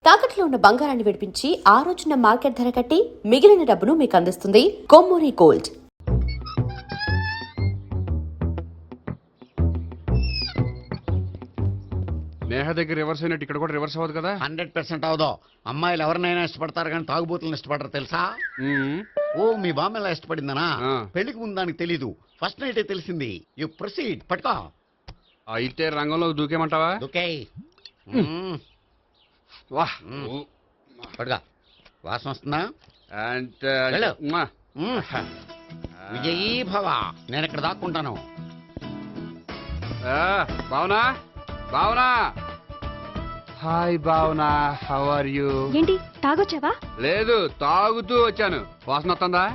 తాకట్లో ఉన్న బంగారాన్ని విడిపించి ఆ రోజున మార్కెట్ ధర కట్టి మిగిలిన డబ్బును మీకు అందిస్తుంది కొమ్మూరి గోల్డ్. నేహ దగ్గర రివర్స్ అయినట్టు ఇక్కడ కూడా రివర్స్ అవ్వదు కదా. 100% అవదో. అమ్మాయిలు ఎవరినైనా ఇష్టపడతారు కానీ తాగుబోతులను ఇష్టపడరు తెలుసా? ఓ మీ బామ్మ ఎలా ఇష్టపడిందనా? పెళ్లికి ముందు దానికి తెలీదు, ఫస్ట్ నైటే తెలిసింది. You proceed. పట్టుకో. అయితే రంగంలో దూకేమంటావా? ఓకే వాహ్ పట్టుకో. వాసన వస్తుందా? అంటే వెళ్ళు. విజయీ భవ. నేను ఇక్కడ దాక్కుంటాను. Bhavana, Bhavana. Hi Bhavana, how are you? ఏంటి తాగొచ్చావా? లేదు, తాగుతూ వచ్చాను. వాసన వస్తుందా?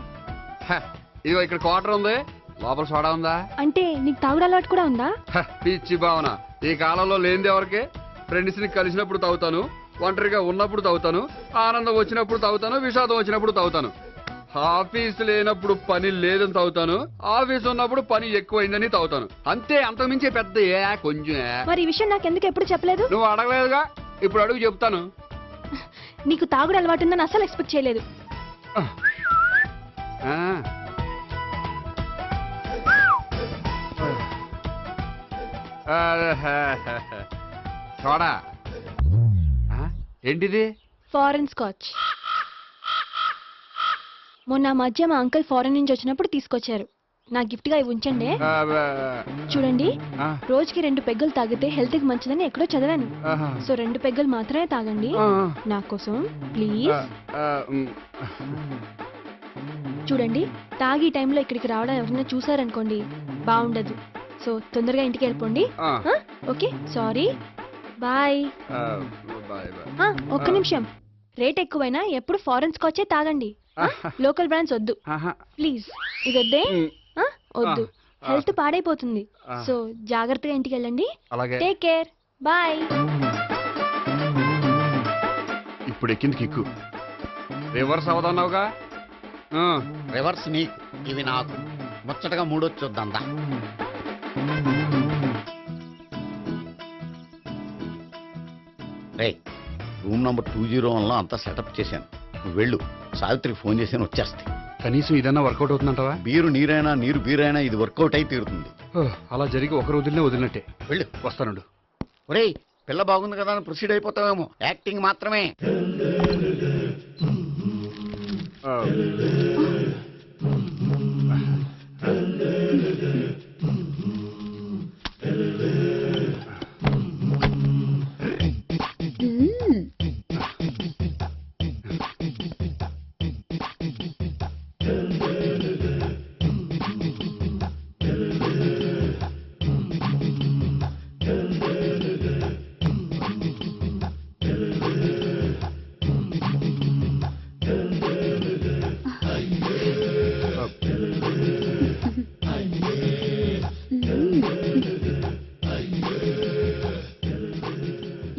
ఇదిగో ఇక్కడ క్వార్టర్ ఉంది, లోపల సోడా ఉందా? అంటే నీకు తాగుడు అలవాటు కూడా ఉందా? పిచ్చి భావన, ఈ కాలంలో లేనిది ఎవరికి? ఫ్రెండ్స్ ని కలిసినప్పుడు తాగుతాను, ఒంటరిగా ఉన్నప్పుడు తాగుతాను, ఆనందం వచ్చినప్పుడు తాగుతాను, విషాదం వచ్చినప్పుడు తాగుతాను. ఆఫీస్ లేనప్పుడు పని లేదని తాగుతాను, ఆఫీస్ ఉన్నప్పుడు పని ఎక్కువైందని తాగుతాను. అంతే, అంతకుమించే పెద్ద కొంచెం. మరి ఈ విషయం నాకెందుకు ఎప్పుడు చెప్పలేదు? నువ్వు అడగలేదుగా, ఇప్పుడు అడుగు చెప్తాను. నీకు తాగుడు అలవాటు ఉందని అసలు ఎక్స్పెక్ట్ చేయలేదు. చూడా, ఏంటిది? Foreign scotch. మొన్న మధ్య మా అంకుల్ ఫారెన్ నుంచి వచ్చినప్పుడు తీసుకొచ్చారు. నా గిఫ్ట్ గా ఇవి ఉంచండి. చూడండి, రోజుకి 2 పెగ్గులు తాగితే హెల్త్ కి మంచిదని ఎక్కడో చదివాను. సో 2 పెగ్గులు మాత్రమే తాగండి నా కోసం ప్లీజ్. చూడండి, తాగి టైంలో ఇక్కడికి రావడం ఎవరైనా చూసారనుకోండి బాగుండదు. సో తొందరగా ఇంటికి వెళ్ళిపోండి. Okay, sorry, bye. ఒక్క నిమిషం, రేట్ ఎక్కువైనా ఎప్పుడు ఫారెన్ స్కాచే తాగండి, లోకల్ బ్రాండ్స్ వద్దు ప్లీజ్. ఇది వద్దే, వద్దు, హెల్త్ పాడైపోతుంది. సో జాగ్రత్తగా ఇంటికి వెళ్ళండి. Take care, bye. ఇప్పుడు ఎక్కింది కిక్కు. రివర్స్ అవదన్నావుగా. రివర్స్ నీకు, ఇవి నాకు. ముచ్చటగా మూడొచ్చు చూద్దాందా. రే, రూమ్ నంబర్ 201లో అంతా సెటప్ చేశాను. నువ్వు వెళ్ళు, సావిత్రికి ఫోన్ చేసాను, వచ్చేస్తాయి. కనీసం ఇదన్నా వర్కౌట్ అవుతుందంటావా? బీరు నీరైనా, నీరు బీరైనా ఇది వర్కౌట్ అయి తీరుతుంది. అలా జరిగి ఒక రోజులనే వదిలినట్టే. వెళ్ళు. వస్తానుండు. ఒరేయ్, పిల్ల బాగుంది కదా అని ప్రొసీడ్ అయిపోతావేమో. యాక్టింగ్ మాత్రమే.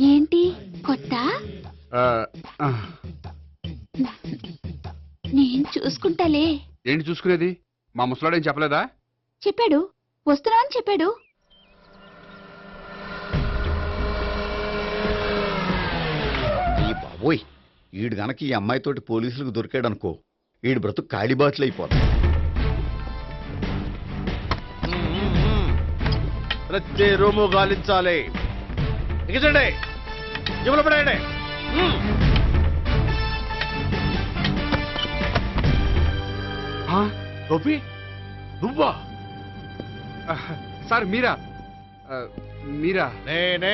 ఏంటి కొత్త? నేను చూసుకుంటాలే. ఏంటి చూసుకునేది? మా ముసలాడేం చెప్పలేదా? చెప్పాడు, వస్తున్నా అని చెప్పాడు. ఈ బాబోయ్, ఈడు గనక ఈ అమ్మాయితోటి పోలీసులకు దొరికాడనుకో, ఈడు బ్రతుకు కాళీబాట్లు అయిపోతాయి. ప్రతి రూము గాలించాలి. ఎగిచండి, జబ్బులు పడేయండి. గోపి, నువ్వా? సార్ మీరా? మీరా? నేనే.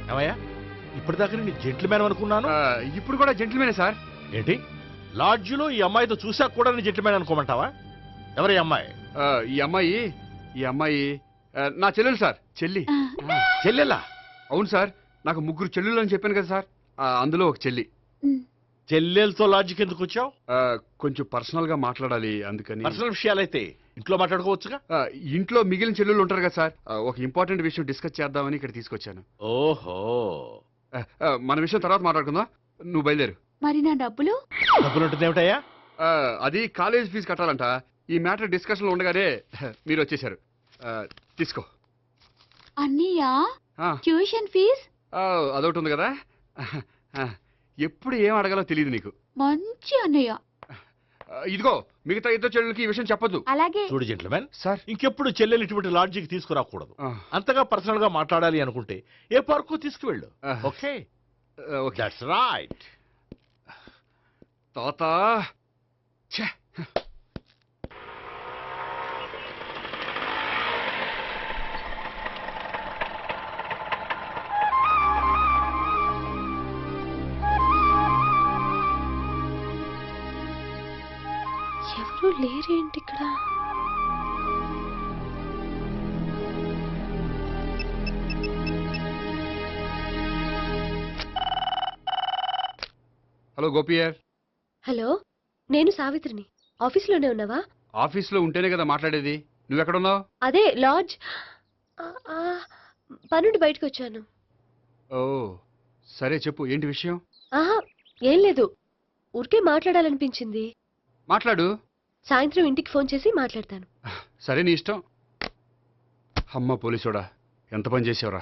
ఏమయ్యా, ఇప్పటిదాకా నేను జెంట్లమ్యాన్ అనుకున్నాను. ఇప్పుడు కూడా జెంటిల్మేనే సార్. ఏంటి, లాడ్జిలో ఈ అమ్మాయితో చూసాక కూడా నేను జెంట్లమ్యాన్ అనుకోమంటావా? ఎవరి అమ్మాయి? ఈ అమ్మాయి నా చెల్లెలు సార్. చెల్లెలా? అవును సార్, నాకు 3 చెల్లెలు అని చెప్పాను కదా సార్, అందులో ఒక చెల్లి. చెల్లెలతో లాడ్జికి ఎందుకు వచ్చావు? కొంచెం పర్సనల్ గా మాట్లాడాలి, అందుకని. పర్సనల్ విషయాలైతే ఇంట్లో మాట్లాడుకోవచ్చుగా. ఇంట్లో మిగిలిన చెల్లెలు ఉంటారు కదా సార్, ఒక ఇంపార్టెంట్ విషయం డిస్కస్ చేద్దామని ఇక్కడ తీసుకొచ్చాను. ఓహో, మన విషయం తర్వాత మాట్లాడుకుందాం, నువ్వు బయలుదేరు. మరి నా డబ్బులు? డబ్బులు ఉంటుంది ఏమిటయ్యా? అది కాలేజ్ ఫీజు కట్టాలంట. ఈ మ్యాటర్ డిస్కషన్ లో ఉండగానే మీరు వచ్చేసారు. తీసుకో. అన్నయ్యా, ట్యూషన్ ఫీజ్? అదొకటి ఉంది కదా, ఎప్పుడు ఏం అడగాలో తెలియదు నీకు. మంచి అన్నయ్య. ఇదిగో మిగతా ఇద్దరు చెల్లెలకి ఈ విషయం చెప్పొద్దు. అలాగే. చూడు జెంట్మెన్, సార్ ఇంకెప్పుడు చెల్లెలు ఇటువంటి లాడ్జికి తీసుకురాకూడదు. అంతగా పర్సనల్ గా మాట్లాడాలి అనుకుంటే ఏ పార్కు తీసుకువెళ్ళు. Okay okay that's right. తాత ఛే. ఎవరు లేరేంటి ఇక్కడ? హలో గోపియర్. హలో, నేను సావిత్రిని. ఆఫీస్లోనే ఉన్నావా? ఆఫీస్లో ఉంటేనే కదా మాట్లాడేది. నువ్వెక్కడున్నావు? అదే లాడ్జ్. పనుండి బయటకు వచ్చాను. ఓ సరే చెప్పు, ఏంటి విషయం? ఆహా, ఏం లేదు, ఊరికే మాట్లాడాలనిపించింది. మాట్లాడు. సాయంత్రం ఇంటికి ఫోన్ చేసి మాట్లాడతాను. సరే నీ ఇష్టం. అమ్మ పోలీసోడా, ఎంత పని చేసావురా.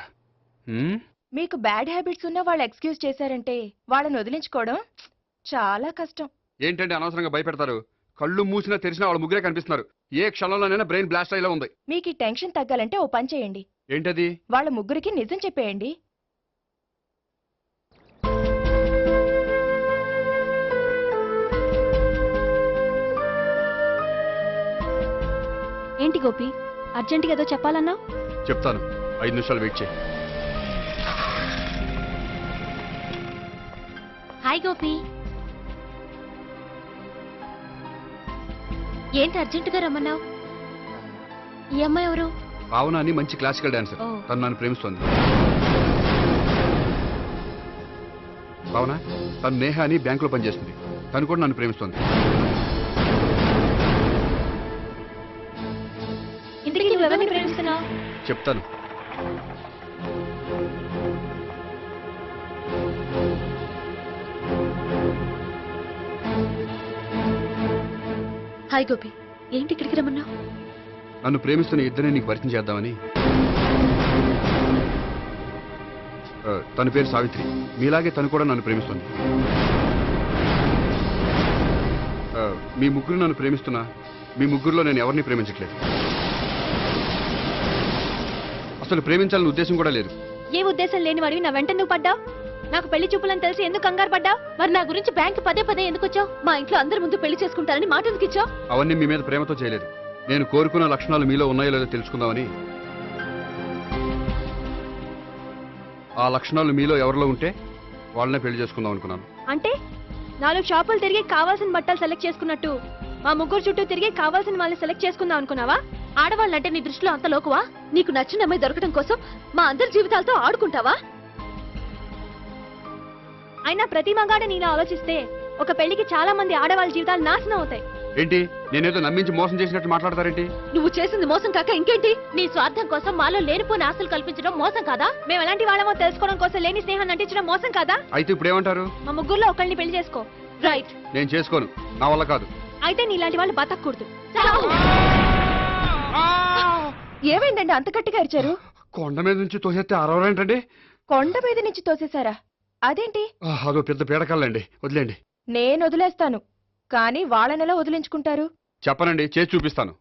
మీకు బ్యాడ్ హ్యాబిట్స్ ఉన్న వాళ్ళు ఎక్స్క్యూజ్ చేశారంటే వాళ్ళని వదిలించుకోవడం చాలా కష్టం. ఏంటంటే అనవసరంగా భయపెడతారు. కళ్ళు మూసినా తెరిచినా వాళ్ళ ముగ్గురే కనిపిస్తున్నారు. ఏ క్షణంలోనైనా బ్రెయిన్ బ్లాస్ట్ అయ్యేలా ఉంది. మీకు ఈ టెన్షన్ తగ్గాలంటే ఓ పని చేయండి. ఏంటది? వాళ్ళ ముగ్గురికి నిజం చెప్పేయండి. ఏంటి గోపి, అర్జెంటుగా ఏదో చెప్పాలన్నావు? చెప్తాను, 5 నిమిషాలు వెయిట్ చేయి. హాయ్ గోపి. ఏంటి అర్జెంటుగా రమ్మన్నావు? ఈ అమ్మాయి ఎవరు? భావన అని మంచి క్లాసికల్ డాన్సర్. ఓ. తను నన్ను ప్రేమిస్తోంది. భావన, తను నేహ అని బ్యాంకులో పనిచేస్తుంది. తను కూడా నన్ను ప్రేమిస్తోంది. ఇంటికి ఎవరిని ప్రేమిస్తున్నావు? చెప్తాను. హాయ్ గోపి, ఏంటి ఇక్కడికి రమ్మన్నావు? నన్ను ప్రేమిస్తున్న ఇద్దరిని నీకు పరిచయం చేద్దామని. తన పేరు సావిత్రి. మీలాగే తను కూడా నన్ను ప్రేమిస్తుంది. మీ ముగ్గురు నన్ను ప్రేమిస్తున్నా, మీ ముగ్గురులో నేను ఎవరిని ప్రేమించట్లేదు. అసలు ప్రేమించాలని ఉద్దేశం కూడా లేదు. ఏ ఉద్దేశం లేని వాడివి నా వెంట నువ్వు పడ్డావు? నాకు పెళ్లి చూపులని తెలిసి ఎందుకు కంగారు పడ్డావు? మరి నా గురించి బ్యాంక్ పదే పదే ఎందుకు వచ్చావు? మా ఇంట్లో అందరి ముందు పెళ్లి చేసుకుంటారని మాట ఎందుకు ఇచ్చావు? అవన్నీ మీ మీద ప్రేమతో చేయలేదు. నేను కోరుకున్న లక్షణాలు మీలో ఉన్నాయో లేదో తెలుసుకుందామని. ఆ లక్షణాలు మీలో ఎవరిలో ఉంటే వాళ్ళనే పెళ్లి చేసుకుందాం అనుకున్నాను. అంటే 4 షాపులు తిరిగి కావాల్సిన బట్టలు సెలెక్ట్ చేసుకున్నట్టు మా ముగ్గురు చుట్టూ తిరిగి కావాల్సిన వాళ్ళని సెలెక్ట్ చేసుకుందాం అనుకున్నావా? ఆడవాళ్ళంటే నీ దృష్టిలో అంత లోకువా? నీకు నచ్చిన అమ్మాయి దొరకడం కోసం మా అందరి జీవితాలతో ఆడుకుంటావా? అయినా ప్రతి మగాడ నీలా ఆలోచిస్తే ఒక పెళ్లికి చాలా మంది ఆడవాళ్ళ జీవితాలు నాశనం అవుతాయి. ఏంటి, నేనేదో నమ్మించి మోసం చేసినట్టు మాట్లాడతారేంటి? నువ్వు చేసింది మోసం కాక ఇంకేంటి? నీ స్వార్థం కోసం మాలో లేనిపోని ఆశలు కల్పించడం మోసం కాదా? మేము ఎలాంటి వాళ్ళమో తెలుసుకోవడం కోసం లేని స్నేహాన్ని నటించడం మోసం కాదా? అయితే ఇప్పుడు ఏమంటారు? మా ముగ్గురులో ఒకళ్ళని పెళ్లి చేసుకో. రైట్. నేను చేసుకోను, నా వల్ల కాదు. అయితే నీలాంటి వాళ్ళు బతకూడదు. ఏమైందండి అంత గట్టిగా అరిచారు? కొండ మీద నుంచి తోసేస్తే అరవరేంటండి? కొండ మీద నుంచి తోసేశారా? అదేంటి? అదో పెద్ద పీడకల్లండి, వదిలేండి. నేను వదిలేస్తాను, కానీ వాళ్ళనెలా వదిలించుకుంటారు? చెప్పనండి, చేసి చూపిస్తాను.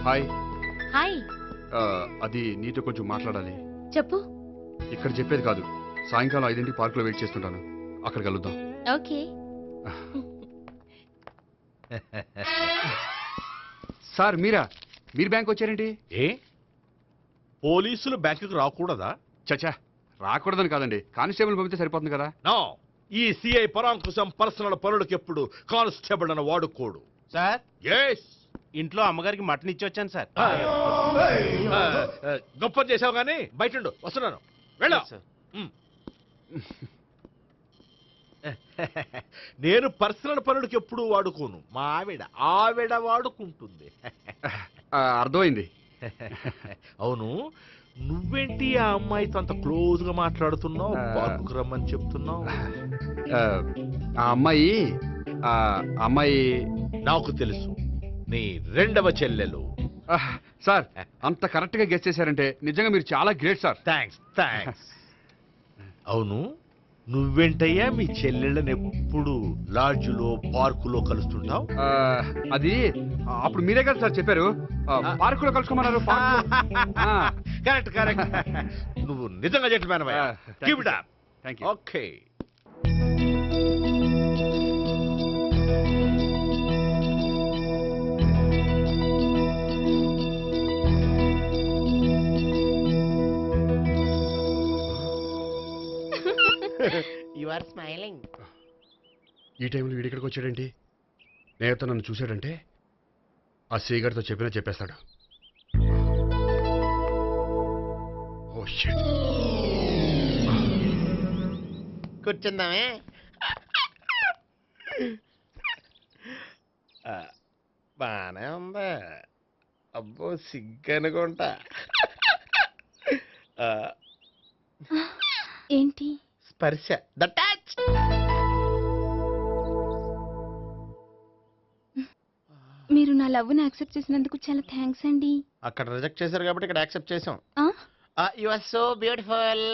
హాయ్. హాయ్. అది నీతో కొంచెం మాట్లాడాలి. చెప్పు. ఇక్కడ చెప్పేది కాదు. సాయంకాలం 5 పార్కులో వెయిట్ చేస్తుంటాను. అక్కడ కలుద్దాం. ఓకే. సార్ మీరా? మీరు బ్యాంక్ వచ్చారేంటి? ఏ పోలీసులు బ్యాంకుకు రాకూడదా? చచ్చా, రాకూడదని కాదండి, కానిస్టేబుల్ పంపితే సరిపోతుంది కదా. నో, ఈ సిఐ పరాంకుశం పర్సనల్ పనులకు ఎప్పుడు కానిస్టేబుల్ అని వాడుకోడు. సార్, ఎస్, ఇంట్లో అమ్మగారికి మటన్ ఇచ్చి వచ్చాను సార్. గొప్ప చేసావు కానీ బయట వస్తున్నాను. వెళ్ళా. సార్. నేను పర్సనల్ పనులకు ఎప్పుడు వాడుకోను. మా ఆవిడ వాడుకుంటుంది. అర్థమైంది. అవును, నువ్వేంటి ఆ అమ్మాయితో అంత క్లోజ్ గా మాట్లాడుతున్నావు? పార్కుకు రమ్మని చెప్తున్నావు. ఆ అమ్మాయి ఆ అమ్మాయి నాకు తెలుసు, నీ రెండవ చెల్లెలు. సార్ అంత కరెక్ట్ గా గెస్ చేశారంటే నిజంగా మీరు చాలా గ్రేట్ సార్. థ్యాంక్స్. అవును, నువ్వేంటయ్యా మీ చెల్లెళ్ళని ఎప్పుడు లాడ్జ్లో పార్కులో కలుస్తుంటావు? అది అప్పుడు మీరే కదా సార్ చెప్పారు పార్కులో కలుసుకోమన్నారు. కరెక్ట్. నువ్వు నిజంగా gentleman. Keep it up. Thank you. Okay. You are smiling. ఈ టైంలో వీడి ఇక్కడికి వచ్చాడేంటి? నేత నన్ను చూశాడంటే ఆ సీగారితో చెప్పేస్తాడు. Oh shit. కూర్చుందామే. బానే ఉందా? అబ్బో సిగ్గనుకుంటా. ఏంటి? స్పర్శ, ద టచ్. మీరు నా లవ్ని యాక్సెప్ట్ చేసినందుకు చాలా థ్యాంక్స్ అండి. అక్కడ రిజెక్ట్ చేశారు కాబట్టి ఇక్కడ యాక్సెప్ట్ చేసాం. ఆ? You are so beautiful.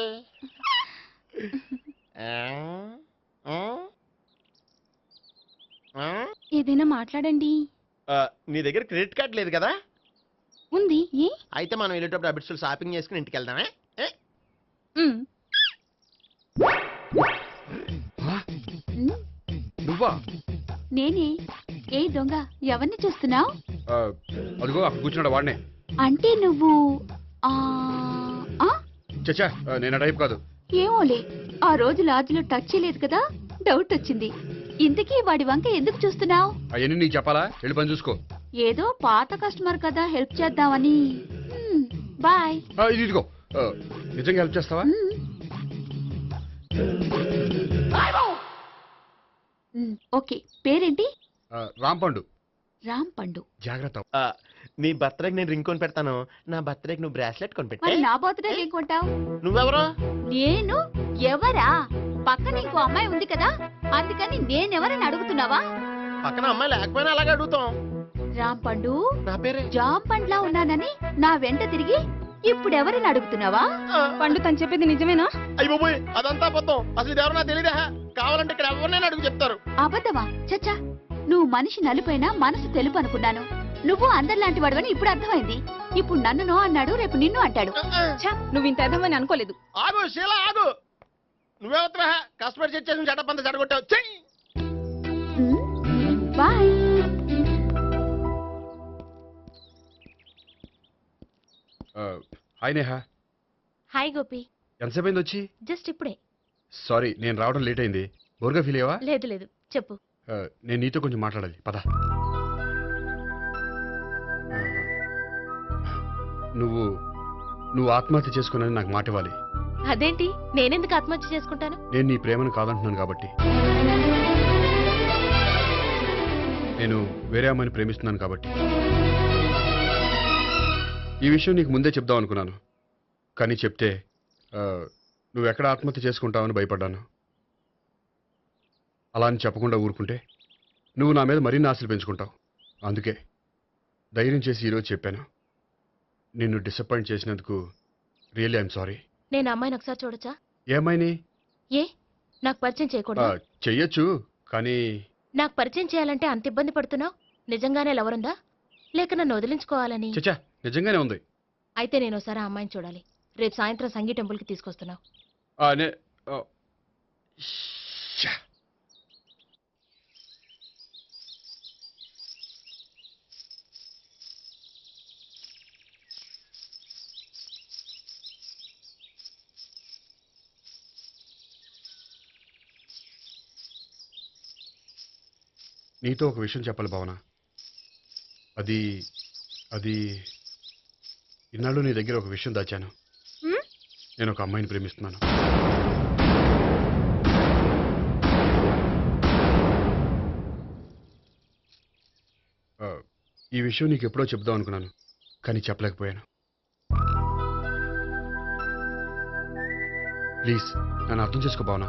ఏదైనా మాట్లాడండి. నీ దగ్గర క్రెడిట్ కార్డ్ లేదు కదా? ఉంది. ఏ? అయితే మనం వెళ్ళేటప్పుడు అబిట్స్ షాపింగ్ చేసుకుని ఇంటికి వెళ్దామే. మ్. నువ్వా? నేనే. ఏ దొంగ, ఎవరిని చూస్తున్నావు? అదిగో అక్కడ కూర్చున్నాడు వాడినే. అంటే నువ్వు ఆ ఆ? చచ్చా నేను ఆ టైప్ కాదు. ఏమోలే, ఆ రోజు లాడ్జ్లో టచ్ చేయలేదు కదా, డౌట్ వచ్చింది. ఇంతకీ వాడి వంక ఎందుకు చూస్తున్నావు? అవన్నీ నీకు చెప్పాలా? వెళ్ళి పని చూసుకో. ఏదో పాత కస్టమర్ కదా, హెల్ప్ చేద్దామని. బాయ్. ఇదిగో నిజంగా హెల్ప్ చేస్తావా? ఓకే. పేరేంటి? రాంపండు. రామ్ పండు. జాగ్రత్త. నీ బర్త్డేకి నేను రింగ్ కొని పెడతాను, నా బర్త్డేకి నువ్వు బ్రాస్లెట్ కొని మరి పెట్టే. నా బర్త్డే ఏం కొంటావు? నువ్వెవరో? నేను ఎవరా? పక్కన ఇంకో అమ్మాయి ఉంది కదా, అందుకని నేనెవరని అడుగుతున్నావా? పక్కన అమ్మాయి లేకపోయినా అలాగే అడుగుతాం. రామ్ పండు, నా పేరే జామ్ పండ్లా ఉన్నానని నా వెంట తిరిగి ఇప్పుడెవరని అడుగుతున్నావా? పండు తను చెప్పేది నిజమేనా? అయ్యి బాబోయ్, అదంతా అబద్ధం. అసలు ఇది ఎవరో నాకు తెలియదా? కావాలంటే ఇక్కడ ఎవరినైనా అడుగు చెప్తారు. అబద్ధమా? చచ్చా, నువ్వు మనిషి నలుపైనా మనసు తెలుపు అనుకున్నాను. నువ్వు అందరిలాంటి వాడువని ఇప్పుడు అర్థమైంది. ఇప్పుడు నన్ను నో అన్నాడు, రేపు నిన్ను అంటాడు. నువ్వు ఇంత అర్థమని అనుకోలేదు. ఆగు శీల, ఆగు. నువ్వెవరా? కస్టమర్ చేసి చెడ్డ పంత చెడగొట్టావు. చెయ్యి. Bye. Hi Neha. Hi Gopi. ఎంతసేపు అయింది వచ్చి? జస్ట్ ఇప్పుడే. సారీ నేను రావడం లేట్ అయింది. బోర్గా ఫీల్ అయ్యావా? లేదు చెప్పు. నేను నీతో కొంచెం మాట్లాడాలి, పద. నువ్వు ఆత్మహత్య చేసుకున్నది నాకు మాట ఇవ్వాలి. అదేంటి, నేనెందుకు ఆత్మహత్య చేసుకుంటాను? నేను నీ ప్రేమను కాదంటున్నాను కాబట్టి. నేను వేరే అమ్మాయిని ప్రేమిస్తున్నాను కాబట్టి. ఈ విషయం నీకు ముందే చెప్దాం అనుకున్నాను, కానీ చెప్తే నువ్వు ఎక్కడ ఆత్మహత్య చేసుకుంటావని భయపడ్డాను. అలా అని చెప్పకుండా ఊరుకుంటే నువ్వు నా మీద మరిన్ని ఆశలు పెంచుకుంటావు. అందుకే ధైర్యం చేసి ఈరోజు చెప్పాను. నిన్ను డిసప్పాయింట్ చేసినందుకు రియల్లీ ఐఎమ్ సారీ. నేను అమ్మాయిని ఒకసారి చూడొచ్చా? ఏమైనా ఏ, నాకు పరిచయం చేయకూడదు? చెయ్యొచ్చు, కానీ నాకు పరిచయం చేయాలంటే అంత ఇబ్బంది పడుతున్నావు? నిజంగానే లవరుందా, లేక నన్ను వదిలించుకోవాలని? చచ్చా నిజంగానే ఉంది. అయితే నేను ఒకసారి ఆ అమ్మాయిని చూడాలి. రేపు సాయంత్రం సంగీ టెంపుల్కి తీసుకొస్తున్నావు. నీతో ఒక విషయం చెప్పాలి భావన. అది ఇన్నాళ్ళు నీ దగ్గర ఒక విషయం దాచాను. నేను ఒక అమ్మాయిని ప్రేమిస్తున్నాను. ఈ విషయం నీకు ఎప్పుడో చెప్దాం అనుకున్నాను, కానీ చెప్పలేకపోయాను. ప్లీజ్ నన్ను అర్థం చేసుకో భావన.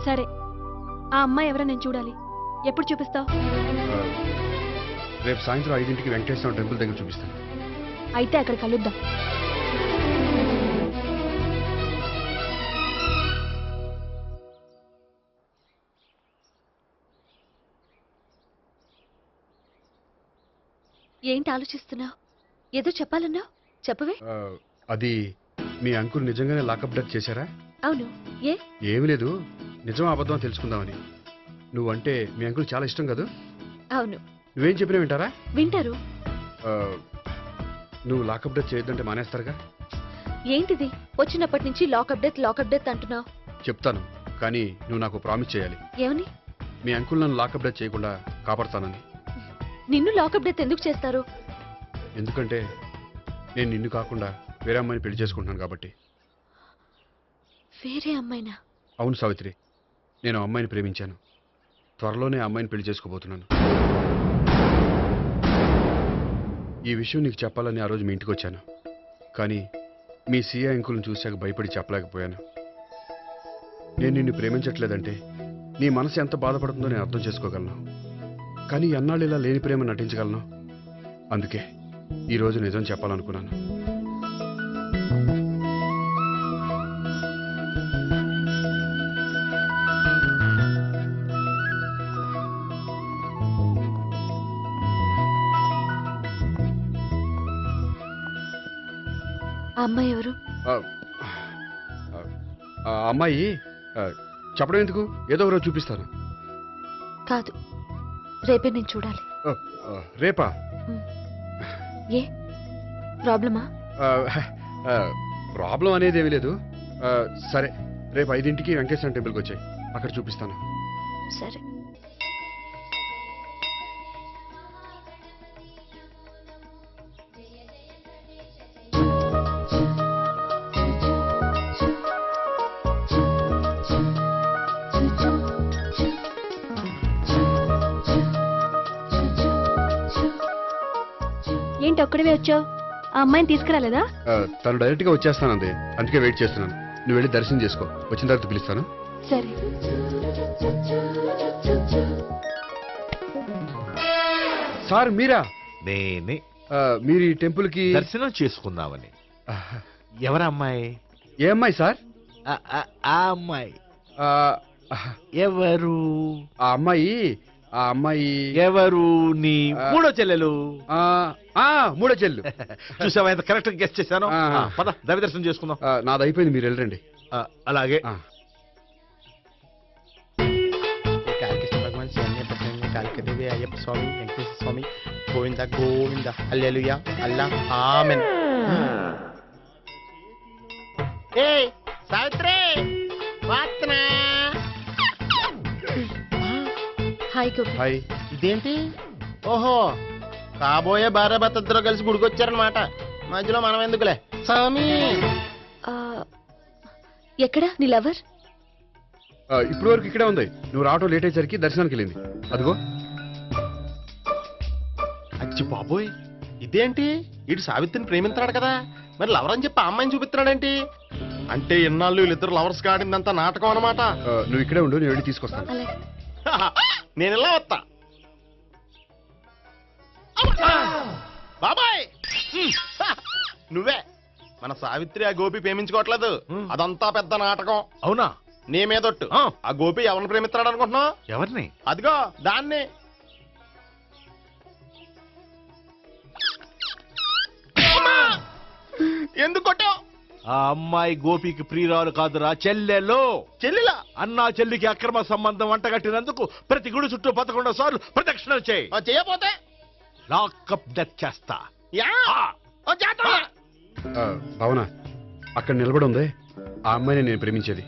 సరే, ఆ అమ్మాయి ఎవరో నేను చూడాలి. ఎప్పుడు చూపిస్తావు? రేపు సాయంత్రం 5ంటికి వెంకటేశ్వర టెంపుల్ దగ్గర చూపిస్తాను. అయితే అక్కడ కలుద్దాం. ఏంటి ఆలోచిస్తున్నావు? ఏదో చెప్పాలన్నావు, చెప్పవే. అది మీ అంకుల్ నిజంగానే లాకప్ డెత్ చేశారా? అవును. ఏ? ఏమీ లేదు, నిజం అబద్ధం తెలుసుకుందామని. నువ్వంటే మీ అంకుల్ చాలా ఇష్టం కదా? అవును. నువ్వేం చెప్పినా వింటారా? వింటారు. ఆ, నువ్వు లాకప్ డెత్ చేయొద్దంటే మానేస్తారుగా? ఏంటిది వచ్చినప్పటి నుంచి లాకప్ డెత్ అంటున్నావు? చెప్తాను, కానీ నువ్వు నాకు ప్రామిస్ చేయాలి. ఏమని? మీ అంకుల్ నన్ను లాకప్ డెత్ చేయకుండా కాపాడుతానని. నిన్ను లాకప్ డెత్ ఎందుకు చేస్తారు? ఎందుకంటే నేను నిన్ను కాకుండా వేరే అమ్మాయిని పెళ్లి చేసుకుంటున్నాను కాబట్టి. వేరే అమ్మాయినా? అవును సావిత్రి, నేను ఆ అమ్మాయిని ప్రేమించాను. త్వరలోనే ఆ అమ్మాయిని పెళ్లి చేసుకోబోతున్నాను. ఈ విషయం నీకు చెప్పాలని ఆ రోజు మీ ఇంటికి వచ్చాను, కానీ మీ సీఏ అంకుల్ని చూశాక భయపడి చెప్పలేకపోయాను. నేను నిన్ను ప్రేమించట్లేదంటే నీ మనసు ఎంత బాధపడుతుందో నేను అర్థం చేసుకోగలను, కానీ ఎన్నాళ్ళు ఇలా లేని ప్రేమ నటించగలను? అందుకే ఈరోజు నిజం చెప్పాలనుకున్నాను. ఆ అమ్మాయి ఎవరు? ఆ ఆ అమ్మాయి చెప్పడం ఎందుకు, ఏదో ఒకరోజు చూపిస్తాను. కాదు, రేపే నేను చూడాలి. రేపా? ఏ ప్రాబ్లమా? ప్రాబ్లం అనేది ఏమీ లేదు. సరే, రేపు 5ంటికి వెంకటేశ్వర టెంపుల్కి వచ్చాయి, అక్కడ చూపిస్తాను. సరే. ఏంటి ఒక్కడివే వచ్చావు? ఆ అమ్మాయిని తీసుకురాలేదా? తను డైరెక్ట్ గా వచ్చేస్తానంది, అందుకే వెయిట్ చేస్తున్నాను. నువ్వు వెళ్ళి దర్శనం చేసుకో, వచ్చిన తర్వాత పిలుస్తాను. సరే. సార్ మీరా? నేనే. మీరు ఈ టెంపుల్ కి దర్శనం చేసుకుందామని. ఎవరమ్మాయి? ఏ అమ్మాయి సార్? ఆ అమ్మాయి ఆ, ఎవరు? ఆ అమ్మాయి ఎవరు? నీ మూడో చెల్లెలు. మూడో చెల్లు. చూసావా ఎంత కరెక్ట్ గెస్ట్ చేశాను. పద దైవ దర్శనం చేసుకుందాం. నాది అయిపోయింది, మీరు వెళ్ళండి. అలాగే. కాళికేశ్వర భగవాన్ శరణ్య ప్రసన్న కాళికదేవి అయ్యప్ప స్వామి వెంకటేశ్వర స్వామి గోవింద గోవింద హల్లెలూయా అల్లా ఆమెన్. ఏయ్ సావిత్రి, వాత్నా. హాయ్ గోపి. హాయ్. ఇదేంటి? ఓహో, కాబోయే భార్య భర్త ఇద్దరు కలిసి గుడికొచ్చారనమాట. మధ్యలో మనం ఎందుకులే స్వామి. ఆ, ఎక్కడ నీ లవర్? ఇప్పుడు వరకు ఇక్కడే ఉంది. నువ్వు రావటం లేట్ అయ్యేసరికి దర్శనానికి వెళ్ళింది. అదిగో. అచ్చి బాబోయ్, ఇదేంటి? ఇటు సావిత్రిని ప్రేమిస్తున్నాడు కదా, మరి లవర్ అని చెప్పి ఆ అమ్మాయిని చూపిస్తున్నాడేంటి? అంటే ఇన్నాళ్ళు వీళ్ళిద్దరు లవర్స్ కాడిందంతా నాటకం అనమాట. నువ్వు ఇక్కడే ఉండు, నేను వెళ్ళి తీసుకొస్తాను. అలాగే. నేను ఇలా వస్తా. బాబాయ్, నువ్వే మన సావిత్రి ఆ గోపి ప్రేమించుకోవట్లేదు, అదంతా పెద్ద నాటకం. అవునా? నీ మీదొట్టు. ఆ గోపి ఎవరిని ప్రేమిస్తున్నాడు అనుకుంటున్నావు? ఎవరిని? అదిగో దాన్ని. ఎందుకు కొట్టావు? ఆ అమ్మాయి గోపికి ప్రియురాలు కాదురా, చెల్లెలు. చెల్లిలా? అన్నా చెల్లికి అక్రమ సంబంధం వంటగట్టినందుకు ప్రతి గుడి చుట్టూ 11 సార్లు ప్రదక్షిణలు చేయి. చేయపోతే లాకప్ డెత్ చేస్తా. భావన, అక్కడ నిలబడి ఉంది ఆ అమ్మాయిని నేను ప్రేమించేది.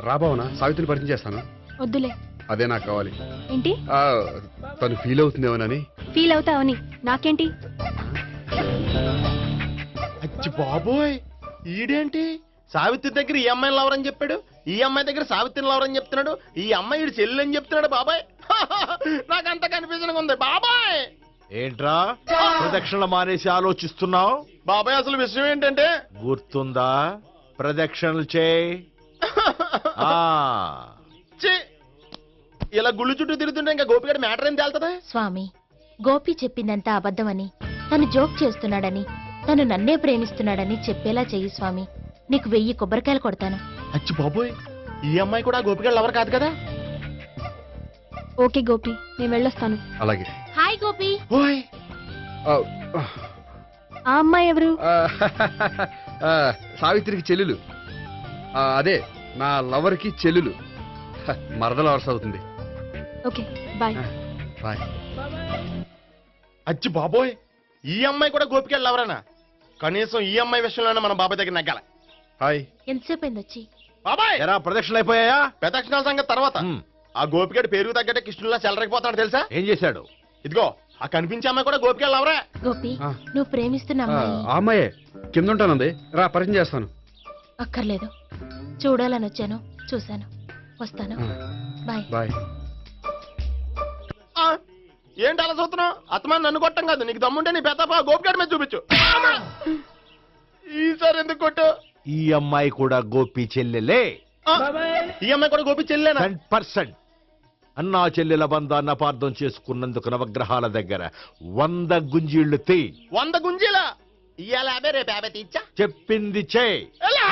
రా భావన, సావిత్రిని పరిచయం చేస్తాను. వద్దులే. అదే నాకు కావాలి. ఏంటి? తను ఫీల్ అవుతుందేమోనని. ఫీల్ అవుతావని నాకేంటి? అచ్చి బాబోయ్, ఈడేంటి సావిత్రి దగ్గర ఈ అమ్మాయిని లవరని చెప్పాడు, ఈ అమ్మాయి దగ్గర సావిత్రిని లవరని చెప్తున్నాడు, ఈ అమ్మాయి చెల్లి అని చెప్తున్నాడు. బాబాయ్, నాకంత కన్ఫ్యూజన్ ఉంది బాబాయ్. ఏంట్రా ప్రదక్షిణ మానేసి ఆలోచిస్తున్నావు? బాబాయ్ అసలు విషయం ఏంటంటే గుర్తుందా? ప్రదక్షిణలు చేయి. ఆ, ఛీ! ఇలా గుళ్ళు చుట్టూ తిరుగుతుంటే ఇంకా గోపిగడి మ్యాటర్ ఏం తేలుతుందా? స్వామి, గోపి చెప్పిందంతా అబద్ధమని, తను జోక్ చేస్తున్నాడని, తను నన్నే ప్రేమిస్తున్నాడని చెప్పేలా చెయ్యి స్వామి. నీకు 1000 కొబ్బరికాయలు కొడతాను. అచ్చి బాబోయ్, ఈ అమ్మాయి కూడా గోపిగడు లవర్ కాదు కదా? ఓకే గోపి, నేను వెళ్ళొస్తాను. అలాగే. హాయ్ గోపి. ఓయ్ ఆ, ఆ అమ్మాయి ఎవరు? ఆ, సావిత్రికి చెల్లెలు. అదే నా లవర్కి చెల్లెలు. మరద లవర్స్ అవుతుంది. Okay bye. బాయ్. అచ్చి బాబోయ్, ఈ అమ్మాయి కూడా గోపిగడు లవరేనా? కనీసం ఈ అమ్మాయి విషయంలోనే మన బాబాయ్ దగ్గర నగ్గాల. హాయ్. ఎంతసేపు అయింది వచ్చి? బాబాయ్, ఎరా ప్రదక్షిణలు అయిపోయాయా? ప్రదక్షిణాల సంగతి తర్వాత. ఉమ్, ఆ గోపిగడి పేరు తగ్గట్టే కృష్ణుల్లా చెలరకపోతాడు తెలుసా? ఏం చేశాడు? ఇదిగో ఆ కనిపించే అమ్మాయి కూడా గోపిగడు లవరే. గోపి, ఆ. నువ్వు ప్రేమిస్తున్న అమ్మాయి ఆ అమ్మాయే కింద ఉంటానంది. రా పరిచయం చేస్తాను. అక్కర్లేదు. చూడాలని వచ్చాను, చూశాను, వస్తాను. బాయ్. బాయ్. ఆ, ఏంటి అలా చూస్తున్నావు? అత్తమాని నన్ను కొట్టం కాదు, నీకు దమ్ముంటే నీ పెద్దపా గోపిగడి మీద చూపించు. ఈసారి ఎందుకు కొట్టు? ఈ అమ్మాయి కూడా గోపి చెల్లెలే. ఆ, ఈ అమ్మాయి కూడా గోపి చెల్లేనా? 10% అన్నా చెల్లెల బంధాన్ని అపార్థం చేసుకున్నందుకు నవగ్రహాల దగ్గర 100 గుంజీళ్లు తీ. 100 గుంజీలా? ఇవాళ 50, రేపు 50 తీచ్చా? చెప్పింది చే. ఎలా?